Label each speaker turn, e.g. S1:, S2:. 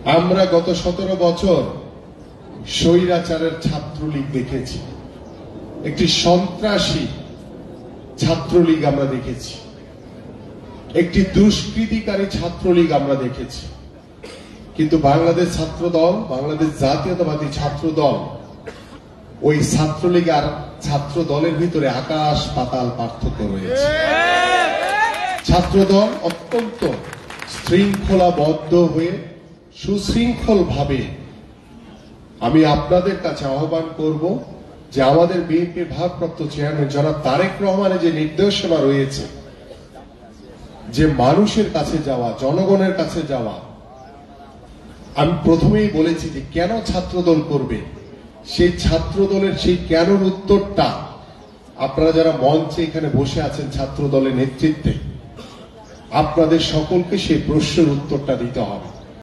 S1: আমরা গত 17 বছর স্বৈরাচারের ছাত্রলীগ দেখেছি, একটি সন্ত্রাসী ছাত্রলীগ আমরা দেখেছি, একটি দুষ্কৃতিকারী ছাত্রলীগ আমরা দেখেছি। কিন্তু বাংলাদেশ ছাত্র দল, বাংলাদেশ জাতীয়তাবাদী ছাত্র দল, ওই ছাত্রলীগ আর ছাত্র দলের ভিতরে আকাশ পাতাল পার্থক্য রয়েছে। ছাত্র দল অত্যন্ত শৃঙ্খলাবদ্ধ হয়ে সুশৃঙ্খল ভাবে, আমি আপনাদের কাছে আহ্বান করব যে আমাদের বিএনপির ভারপ্রাপ্ত চেয়ারম্যান জনাব তারেক রহমানের যে নির্দেশনা রয়েছে, যে মানুষের কাছে যাওয়া, জনগণের কাছে যাওয়া, আমি প্রথমেই বলেছি যে কেন ছাত্রদল করবে, সেই ছাত্রদলের সেই কেনর উত্তরটা আপনারা যারা মঞ্চে এখানে বসে আছেন ছাত্র দলের নেতৃত্বে, আপনাদের সকলকে সেই প্রশ্নের উত্তরটা দিতে হবে।